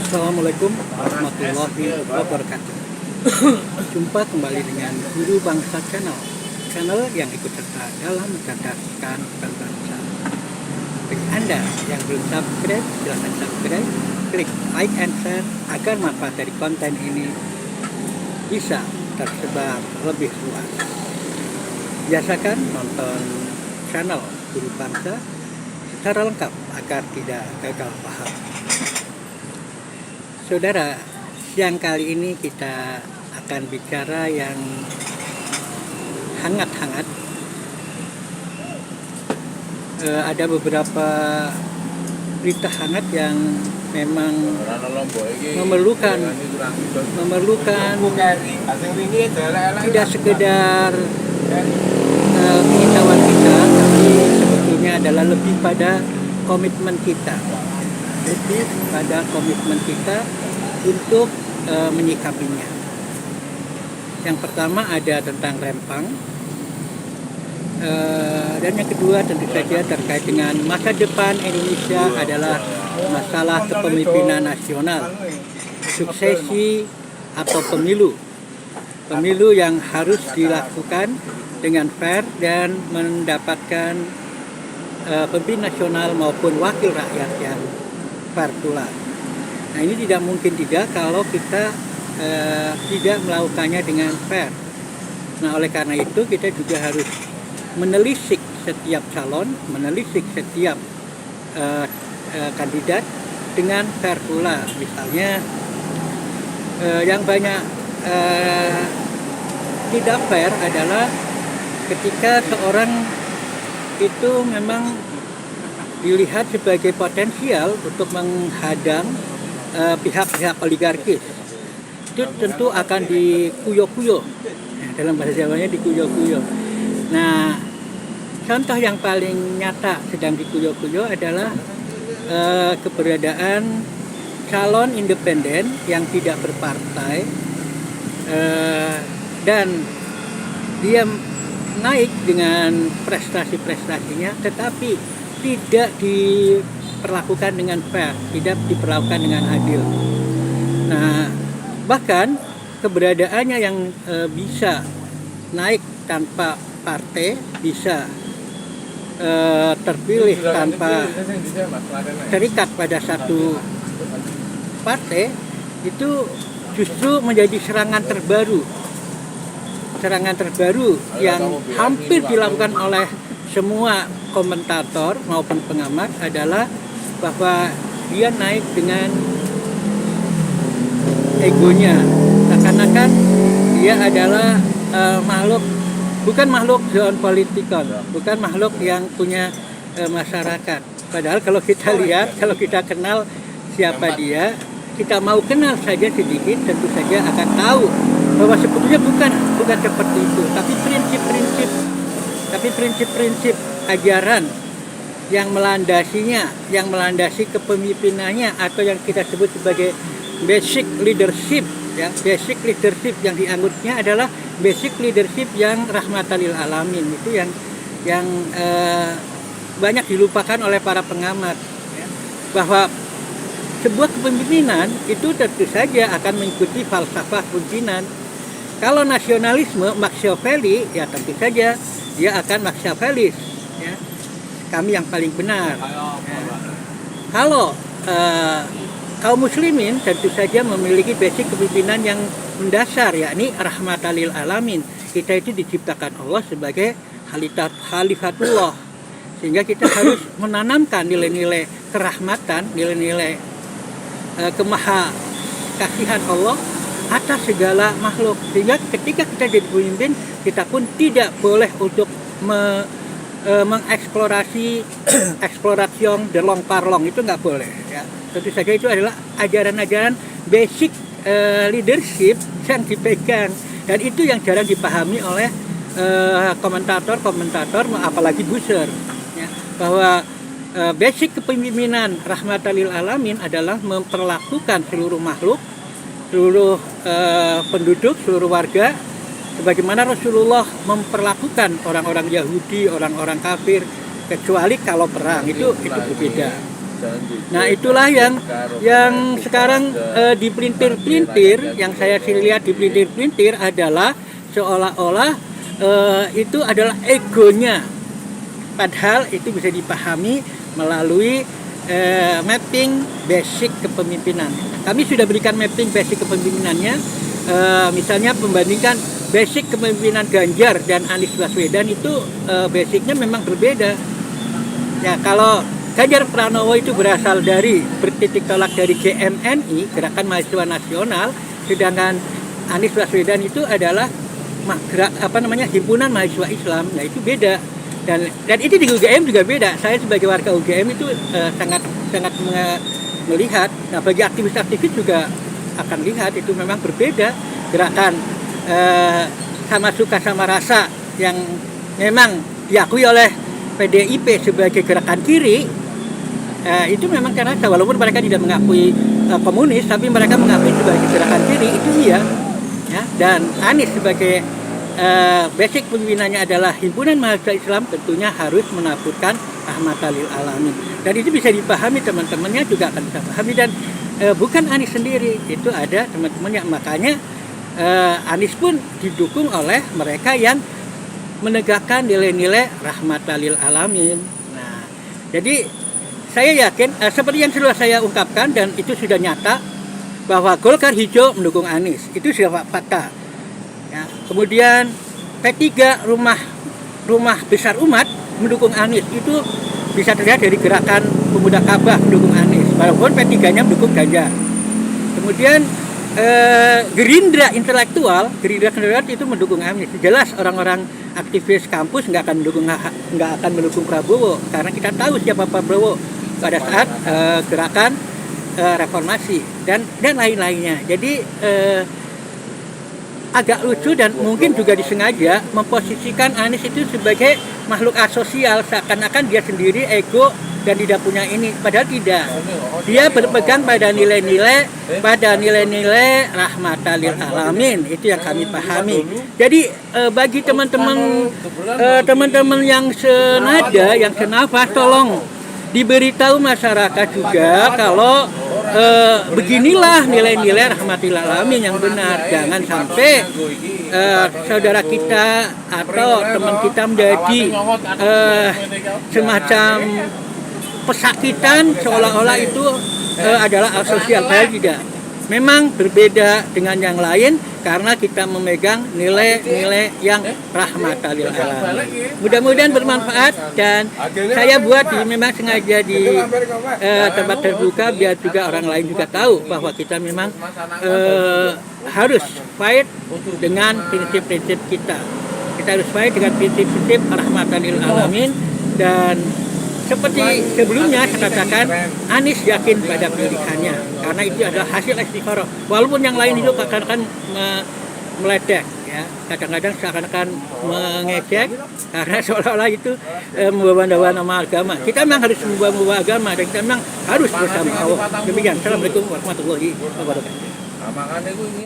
Assalamualaikum warahmatullahi wabarakatuh. Jumpa kembali dengan Guru Bangsa Channel yang ikut serta dalam mencerdaskan bangsa. Bagi Anda yang belum subscribe, silahkan subscribe, klik like and share agar manfaat dari konten ini bisa tersebar lebih luas. Biasakan nonton channel Guru Bangsa secara lengkap agar tidak gagal paham. Saudara, siang kali ini kita akan bicara yang hangat-hangat. Ada beberapa berita hangat yang memang memerlukan tidak sekedar pengetahuan kita, tapi sebetulnya adalah lebih pada komitmen kita. Untuk menyikapinya. Yang pertama ada tentang Rempang, dan yang kedua tentu saja terkait dengan masa depan Indonesia adalah masalah kepemimpinan nasional, suksesi atau pemilu yang harus dilakukan dengan fair dan mendapatkan pemimpin nasional maupun wakil rakyat yang fair pula. Nah, ini tidak mungkin tidak kalau kita tidak melakukannya dengan fair. Nah, oleh karena itu kita juga harus menelisik setiap calon, menelisik setiap kandidat dengan fair pula. Misalnya yang banyak tidak fair adalah ketika seorang itu memang dilihat sebagai potensial untuk menghadang pihak-pihak oligarkis. Itu tentu akan dikuyo-kuyo, dalam bahasa Jawanya dikuyo-kuyo. Nah, contoh yang paling nyata sedang dikuyo-kuyo adalah keberadaan calon independen yang tidak berpartai, dan dia naik dengan prestasi-prestasinya, tetapi tidak diperlakukan dengan fair, tidak diperlakukan dengan adil. Nah, bahkan keberadaannya yang bisa naik tanpa partai, bisa terpilih tanpa terikat pada satu partai, itu justru menjadi serangan terbaru yang hampir dilakukan oleh semua komentator maupun pengamat adalah bahwa dia naik dengan egonya, seakan-akan dia adalah bukan makhluk zon politikon, bukan makhluk yang punya masyarakat. Padahal kalau kita lihat, kalau kita kenal siapa dia, kita mau kenal saja sedikit, tentu saja akan tahu bahwa sebetulnya bukan seperti itu, tapi prinsip-prinsip ajaran yang melandasi kepemimpinannya, atau yang kita sebut sebagai basic leadership, ya. Basic leadership yang dianggapnya adalah basic leadership yang rahmatan lil alamin. Itu yang banyak dilupakan oleh para pengamat, ya. Bahwa sebuah kepemimpinan itu tentu saja akan mengikuti falsafah pimpinan. Kalau nasionalisme Machiavelli, ya tentu saja dia akan Machiavellis, ya. Kami yang paling benar, ya. Kalau kaum muslimin tentu saja memiliki basic kepemimpinan yang mendasar, yakni rahmatan lil alamin. Kita itu diciptakan Allah sebagai khalifatullah, sehingga kita harus menanamkan nilai-nilai kerahmatan, nilai-nilai kemaha kasihan Allah atas segala makhluk, sehingga ketika kita jadi pemimpin, kita pun tidak boleh untuk mengeksplorasi eksploration de long parlong, itu nggak boleh, ya. Tentu saja itu adalah ajaran-ajaran basic leadership yang dipegang, dan itu yang jarang dipahami oleh komentator, apalagi Busser, ya, bahwa basic kepemimpinan rahmatan lil alamin adalah memperlakukan seluruh makhluk, seluruh penduduk, seluruh warga sebagaimana Rasulullah memperlakukan orang-orang Yahudi, orang-orang kafir, kecuali kalau perang itu berbeda. Nah itulah yang sekarang dipelintir-pelintir, yang saya lihat dipelintir-pelintir adalah seolah-olah itu adalah egonya. Padahal itu bisa dipahami melalui mapping basic kepemimpinan. Kami sudah berikan mapping basic kepemimpinannya, misalnya membandingkan basic kepemimpinan Ganjar dan Anies Baswedan itu basicnya memang berbeda. Ya kalau Ganjar Pranowo itu berasal dari bertitik tolak dari GMNI, Gerakan Mahasiswa Nasional, sedangkan Anies Baswedan itu adalah himpunan mahasiswa Islam. Nah itu beda. Dan itu di UGM juga beda. Saya sebagai warga UGM itu sangat melihat. Nah bagi aktivis-aktivis juga akan lihat itu memang berbeda. Gerakan sama suka sama rasa yang memang diakui oleh PDIP sebagai gerakan kiri, itu memang karena walaupun mereka tidak mengakui komunis, tapi mereka mengakui sebagai gerakan kiri, itu iya. Ya, dan Anies sebagai basic pemimpinannya adalah himpunan mahasiswa Islam, tentunya harus menafsirkan rahmatan lil alamin. Dan itu bisa dipahami, teman-temannya juga akan bisa pahami. Dan bukan Anies sendiri, itu ada teman-temannya. Makanya Anies pun didukung oleh mereka yang menegakkan nilai-nilai rahmatan lil alamin. Nah, jadi saya yakin seperti yang sudah saya ungkapkan dan itu sudah nyata bahwa Golkar hijau mendukung Anies, itu sudah fakta. Ya, kemudian P3 rumah besar umat mendukung Anies, itu bisa terlihat dari gerakan pemuda Ka'bah mendukung Anies, walaupun P3-nya mendukung Ganjar. Kemudian Gerindra intelektual itu mendukung Anies. Jelas orang-orang aktivis kampus nggak akan mendukung Prabowo karena kita tahu siapa Prabowo pada saat gerakan reformasi dan lain-lainnya. Jadi agak lucu dan mungkin juga disengaja memposisikan Anies itu sebagai makhluk asosial, seakan-akan dia sendiri ego dan tidak punya ini, padahal tidak. Dia berpegang pada nilai-nilai rahmatan lil alamin, itu yang kami pahami. Jadi bagi teman-teman yang senada, yang senafas, tolong diberitahu masyarakat juga kalau beginilah nilai-nilai rahmatil alamin yang benar. Jangan sampai saudara kita atau teman kita menjadi semacam pesakitan, seolah-olah itu adalah asosial. Padahal tidak. Memang berbeda dengan yang lain karena kita memegang nilai-nilai yang rahmatan lil alamin. Mudah-mudahan bermanfaat, dan saya buat memang sengaja di tempat terbuka biar juga orang lain juga tahu bahwa kita memang harus fight dengan prinsip-prinsip kita. Kita harus fight dengan prinsip-prinsip rahmatan lil alamin. Dan seperti sebelumnya saya katakan, Anies yakin pada pilihannya karena itu adalah hasil istikharah. Walaupun yang lain itu kadang-kadang meledek, ya, kadang-kadang seakan-akan mengejek karena seolah-olah itu membawa nama agama. Kita memang harus membawa agama dan kita memang harus bersama Allah. Demikian. Assalamualaikum warahmatullahi wabarakatuh.